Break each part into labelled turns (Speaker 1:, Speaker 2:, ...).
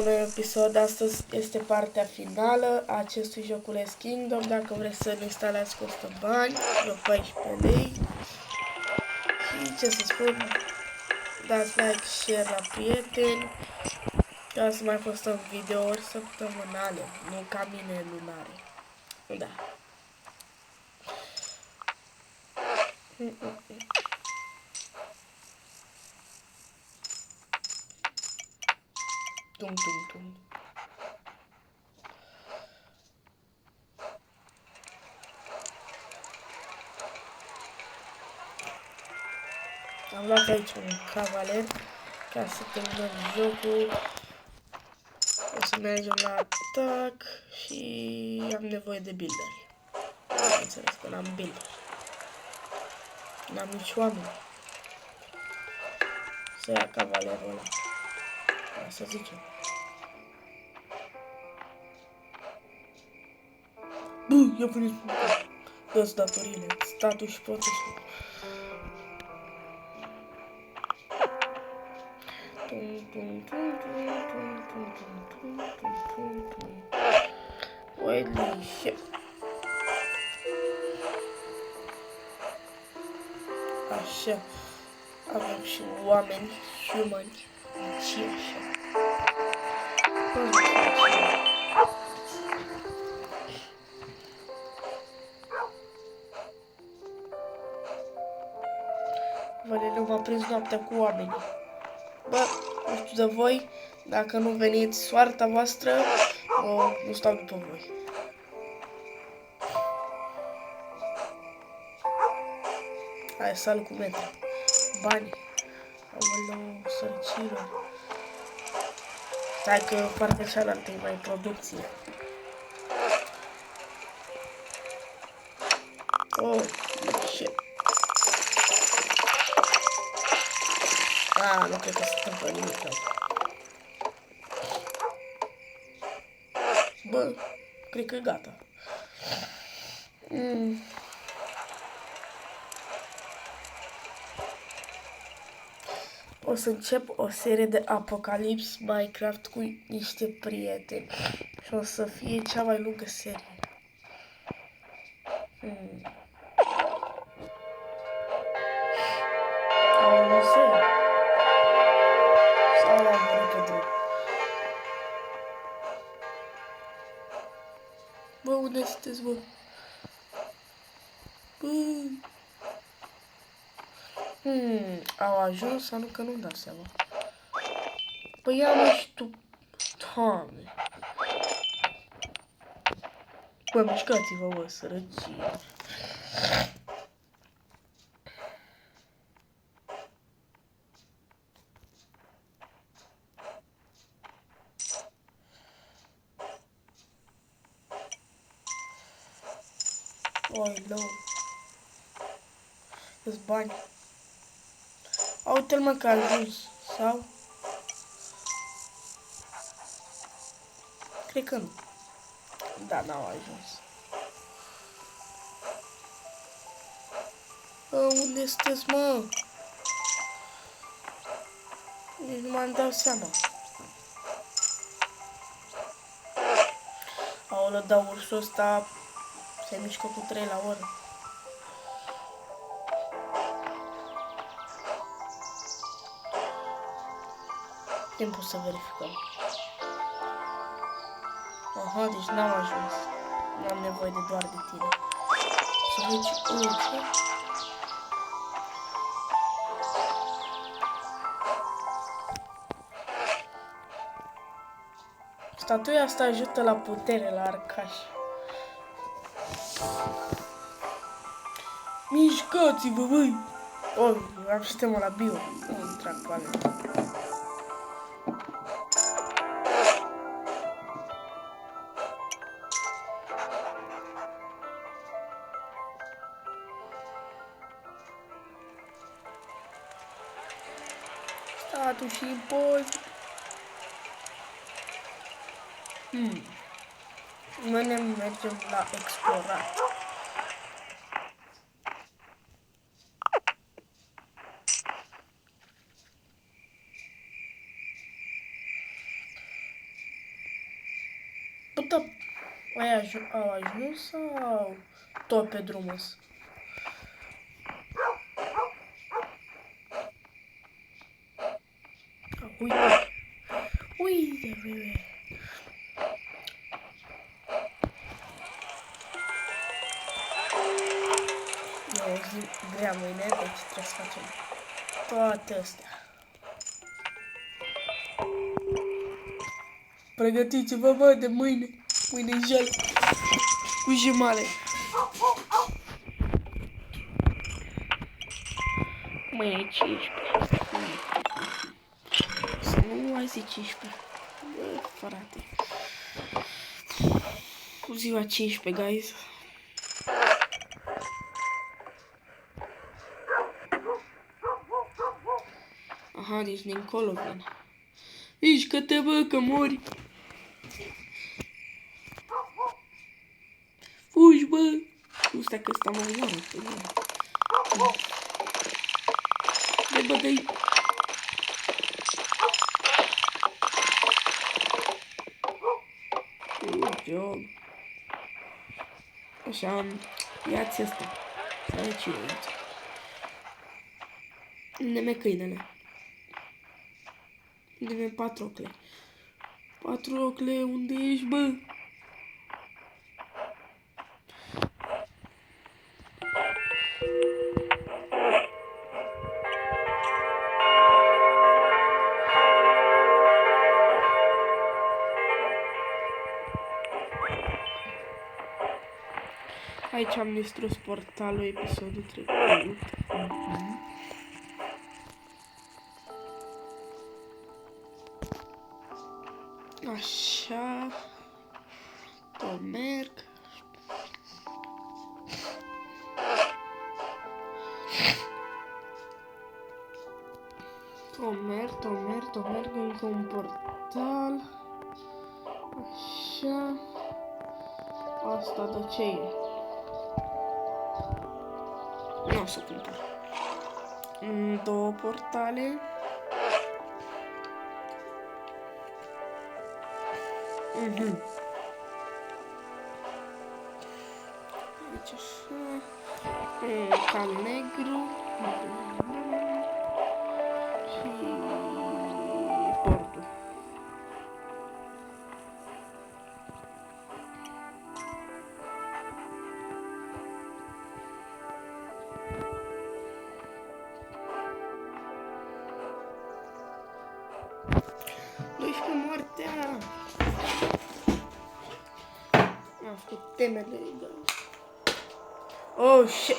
Speaker 1: un episod. Astăzi este partea finală a acestui joculeț Kingdom. Dacă vreți să-l instalați, costă bani, vreo 14 lei. Și ce să spun, dați like, share la prieteni, ca să mai postăm videouri săptămânale, nu ca mine lunare. Da. Tum, tum, tum. Am luat aici un cavaler ca să terminăm jocul. O să mergem la atac și am nevoie de builderi. Bineînțeles că n-am builder. N-am nici oameni. Să ia cavalerul ăla. Să zicem. Bă, ia veniți cu dă-ți datorile, statul și procesul. Uelișe. Așa. Avem și oameni humani. Și așa. Valeriu m-a prins noaptea cu oamenii. Bă, nu știu de voi, dacă nu veniți soarta voastră, nu stau după voi. Hai, sal cu metri. Bani. Aoleu, sărăcilor. Stai că partea cealaltă e mai producție. Oh, shit. Ah, nu cred că se întâmplă nimic aici. Bă, cred că e gata. O să încep o serie de Apocalips Minecraft cu niște prieteni. Și o să fie cea mai lungă serie. Am o serie. Sau am venit pe drum. Bă, unde sunteți, bă? Bă. Au ajuns sau nu, că nu-mi dau seama. Păi ia mă și tu. Doamne. Bă, mișcați-vă, bă, sărăcie. Oi, nou. Îți bani. Uite-l mă că a ajuns. Sau? Cred că nu. Da, n-au ajuns. Bă, unde sunteți, mă? Nici nu m-am dat seama. Aoleu, dar ursul ăsta se mișcă cu 3 la oră. Timpul să verificăm. Aha, deci n-am ajuns. N-am nevoie de doar de tine. Să vezi ce? Statuia asta ajută la putere, la arcaș. Mișcați-vă, băi! Oh, am sistemul la bio. Nu trag cu alea. Statul și impozit. Noi ne mergem la explorat. Au ajuns sau tot pe drumul? Uite! Uite, bebe! E o zi grea mâine, deci trebuie să facem toate astea. Pregătiți-vă, bă, de mâine. Mâine jel. Cu jumale. Mâine e 15. Să nu mai zic 15. Bă, frate. Cu ziua 15, guys. Aha, deci din-colo vine. Mișcă-te, bă, că mori. Fugi, bă. Nu stai că ăsta mă omoară pe mine. Dă-i, bă, dă-i. Good job. Așa, ia-ți ăsta. Să ai ce aici. Unde-mi câinele? Unde-mi Patrocle? Patrocle, unde ești, bă? Aici am distrus portalul episodul trecut. Așa. Tot merg. Tot merg încă un portal. Așa. Asta de ce e? Nu o să cumpăr. Două portale. Aici așa. Cal negru. Și portul. Moartea! Am făcut temele, da. Oh, shit!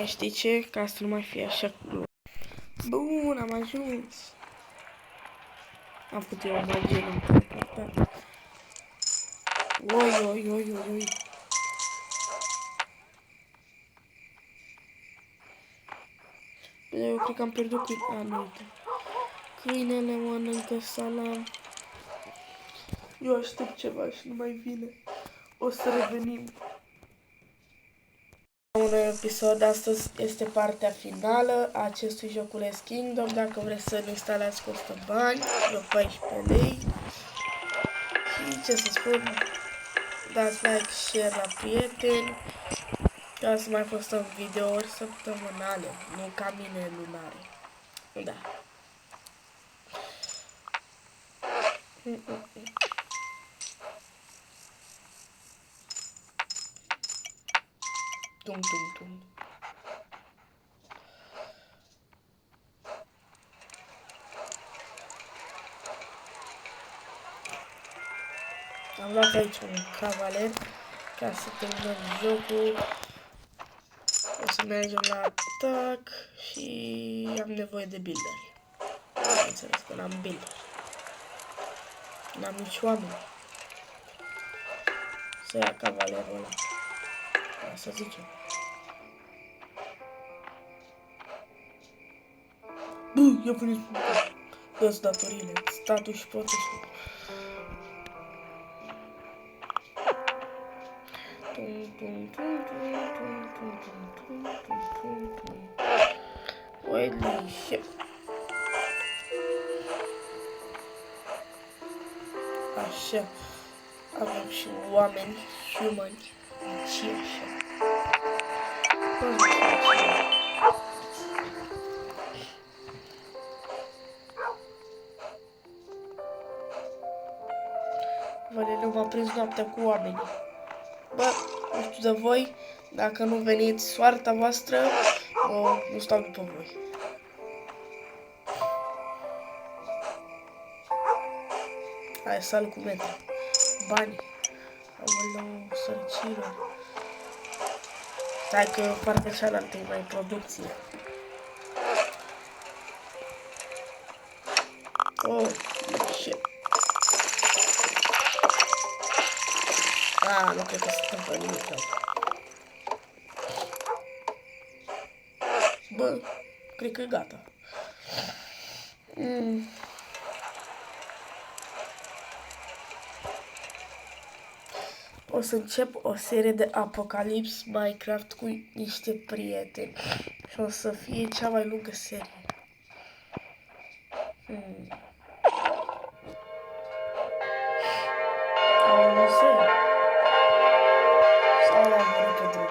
Speaker 1: Știi ce? Ca să nu mai fie așa cu... Bun, am ajuns! Am făcut eu o magie în portal. Oi. Eu cred că am pierdut câinele. Nu, uite. Câinele mănâncă salam. Eu aștept ceva și nu mai vine. O să revenim. Un episod, astăzi este partea finală a acestui joculeț Kingdom. Dacă vreți să-l instalați, costă bani, vreo 14 lei. Și ce să spun, dați like, share la prieteni, ca să mai postăm videouri săptămânale, nu ca mine lunare. Da. Tum. Am luat aici un cavaler ca să terminăm jocul. O să mergem la atac și am nevoie de builderi. Înțeles că n-am builderi. N-am nici oameni. Să ia cavalerul ăla. Să zicem. Bă, ia puneți dă-ți datorile, statul și procesul. Holy shit. Așa. Avem și oameni humani. Și așa. Valeriu m-a prins noaptea cu oamenii. Bă, nu știu de voi, dacă nu veniți soarta voastră, nu stau după voi. Hai, sal cu metru. Bani. Aoleu, sărăcilor. Stai că partea cealaltă e mai producție. Oh, shit. Nu cred că se întâmplă nimic. Bă, cred că e gata. O să încep o serie de Apocalips Minecraft cu niște prieteni. Și o să fie cea mai lungă serie. Nu știu. Sau am venit pe drum.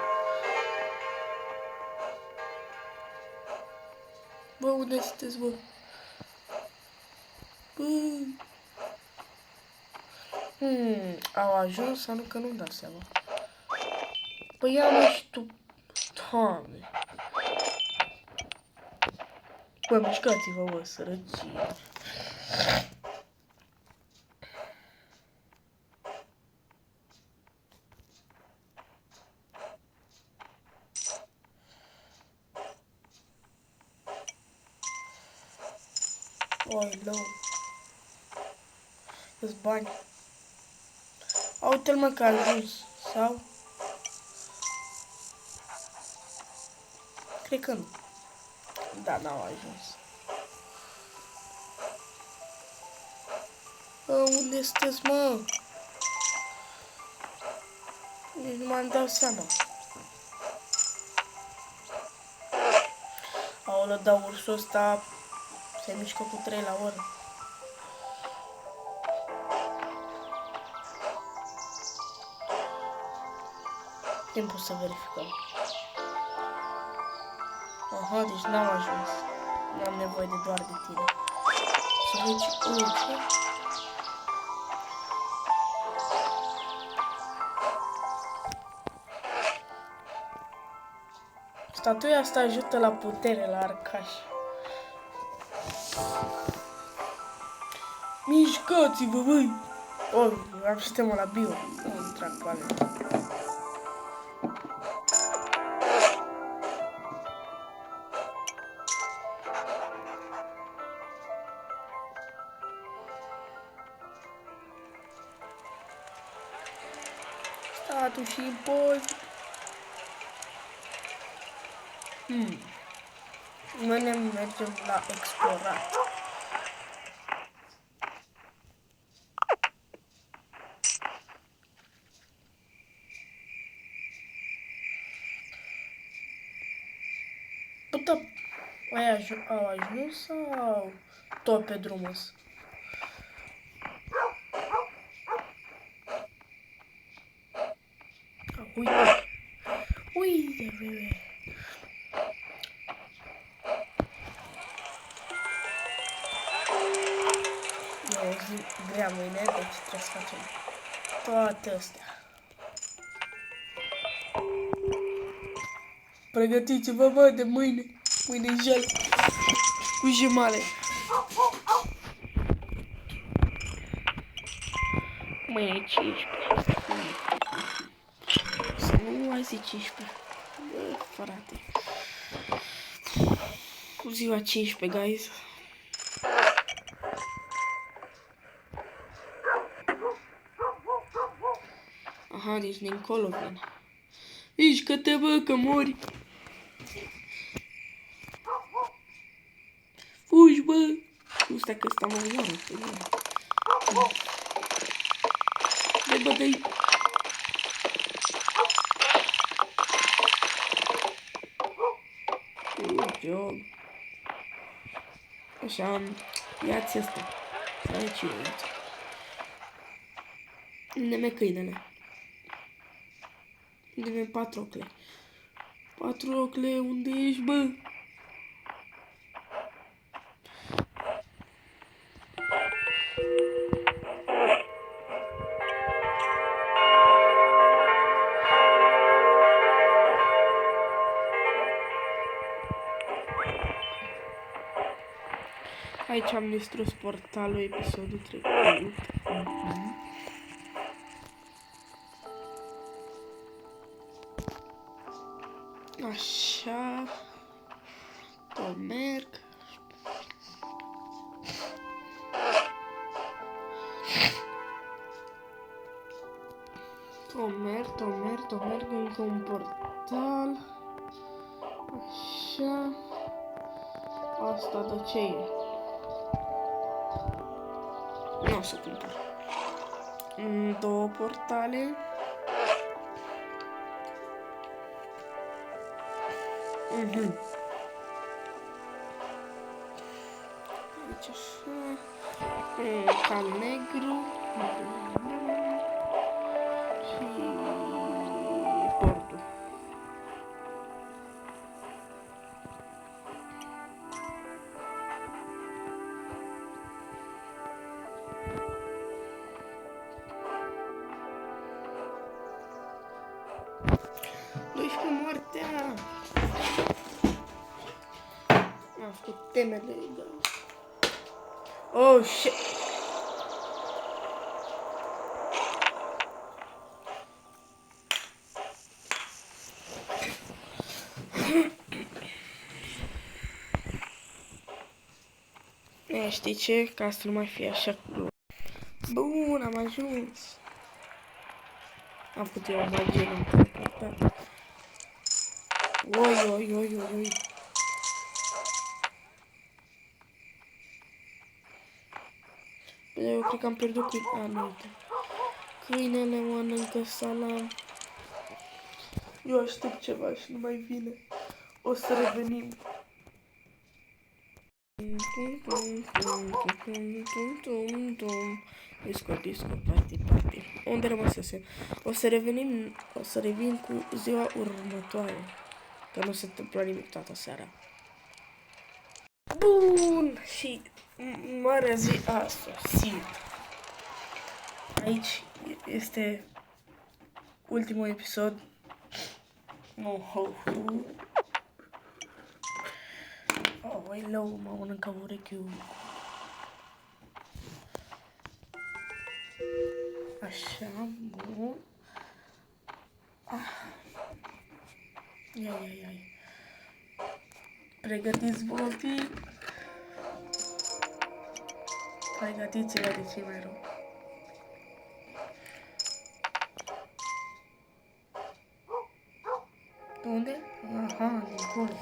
Speaker 1: Bă, unde sunteți, bă? Au ajuns sau nu, că nu-mi dau seama. Păi ia-mă și tu. Doamne. Bă, mișcați-vă, bă, sărăcie. Oi, low. Câți bani. Uite-l, mă, că a ajuns. Sau? Cred că nu. Da, n-au ajuns. Unde sunteți, mă? Nici nu m-am dat seama. Aoleu, dar ursul ăsta se mișcă cu 3 la oră. Timpul să verificăm. Aha, deci n-am ajuns. N-am nevoie de doar de tine. Să vezi ce? Statuia asta ajută la putere, la arcaș. Mișcați-vă, băi! Oh, am sistemul la bio. Nu trag pale. Statul și impozit. Mâine mergem la explorat. Pută, au ajuns sau tot pe drumul ăsta? Uite! Uite, bebe! E o zi grea mâine, deci trebuie să facem toate astea. Pregătiți-vă, bă, de mâine. Mâine gel. Cu jemale. Mâine 15. Să nu mai zi 15. Bă, frate. Cu ziua 15, guys. Aha, deci din-colo vine. Mișcă-te, bă, că mori. Fugi, bă. Nu stai că ăsta mă omoară. Bă, dă-i. joc. Așa, ia-ți asta. Să aici eu aici. Unde-mi câinele? Unde-mi Patrocle? Patrocle, unde ești, bă? Aici am distrus portalul episodul trecut. Așa. Tot merg. Tot merg încă un portal. Așa. Asta de ce e? Nu o să cumpăr. Două portale. Aici așa. Cal negru. Și portul. Moartea! Am făcut temele, da. Oh, shit! Știi ce? Ca să nu mai fie așa cu... Bun, am ajuns! Am făcut eu o magie în portal. Oi. Eu cred că am pierdut câinele. Nu uite. Câinele mănâncă salam. Eu aștept ceva și nu mai vine. O să revenim. Disco, party. Unde rămăsese? O să revin cu ziua următoare. Că nu se întâmplă nimic toată seara. Bun! Și marea zi a sosit. Aici este ultimul episod. Oh, lău, mă mănâncă urechiul. Așa, bun. Ia. Pregătiți voltii. Pregătiți-vă de ce mai rău. Unde? Aha, dincolo.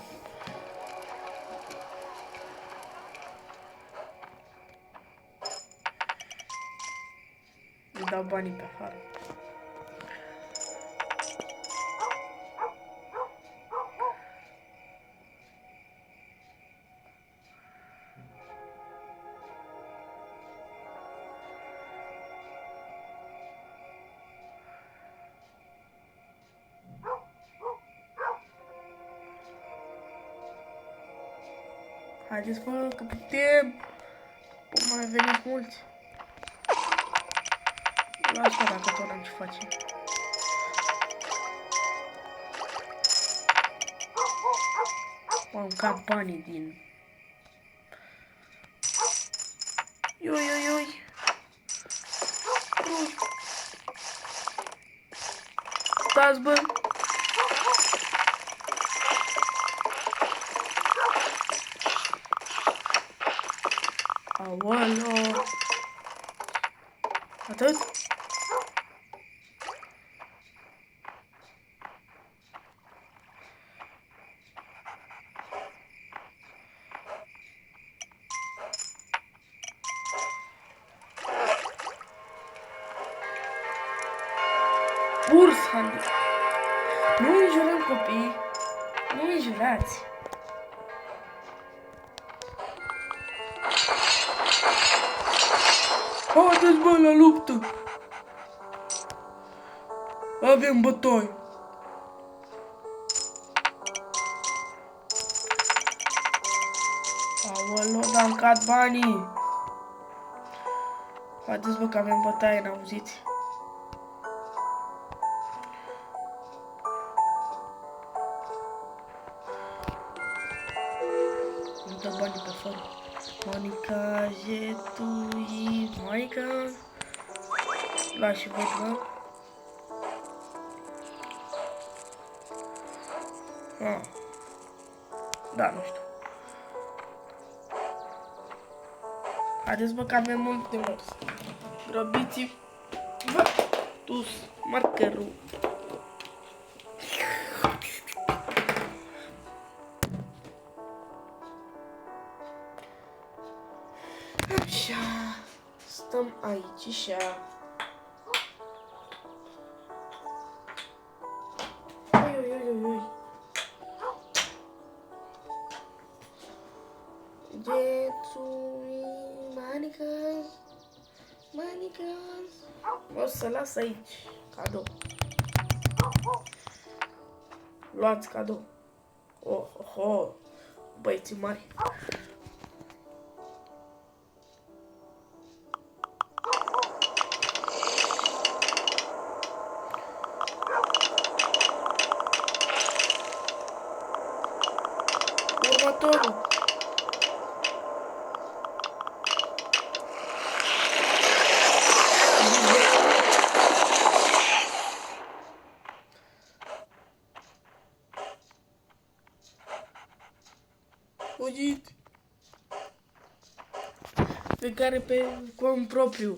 Speaker 1: Îi dau banii pe afară. Haideți, bă, că putem! Cum mai veniți mulți? Lasă-mă dacă tot n-am ce face. M-am cap banii din... Ioi! Stați, bă! Aoleo! Atât? Bursa! Nu înjurăm copii! Nu înjurați! Haideți, bă, la luptă! Avem bătăi! Aoleu, dar-mi cad banii! Haideți, bă, că avem bătaie, n-auziți? Îmi dă banii pe fără. Monica, jetui, Monica. Lași și văd, mă. Ah. Da, nu știu. Haideți, bă, că avem mult de mers. Grăbiți-vă. Dus markerul. Așa. Stăm aici și Getsui, manicas, manicas. O să las aici. Cadou. Luați cadou. Oh, băieții mari. Următorul. Fugit. Fiecare pe cont propriu.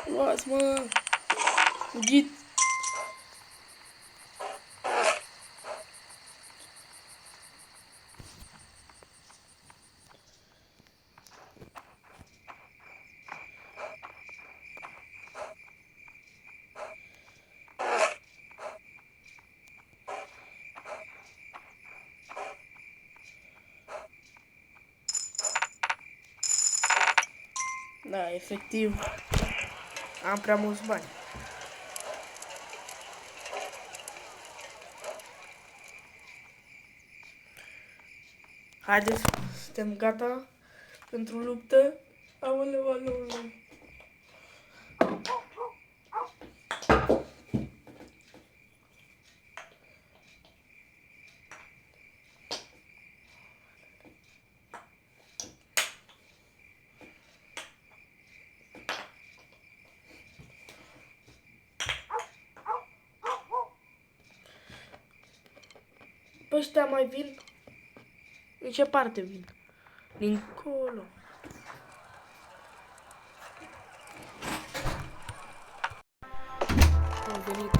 Speaker 1: Luați, mă. Fugit. Da, efectiv, am prea mulți bani. Haideți, suntem gata pentru luptă. Aoleu, aoleu. Pe ăștia mai vin? În ce parte vin? Dincolo. Am venit.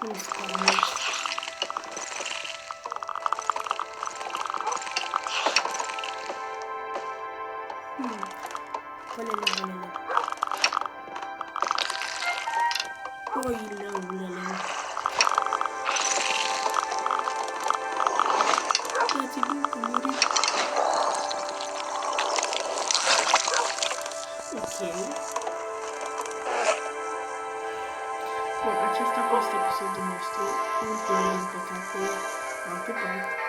Speaker 1: Nu stau aici. Olele. Ok. Bun, acesta a fost episodul nostru. Ultimul pe care l-am pupat.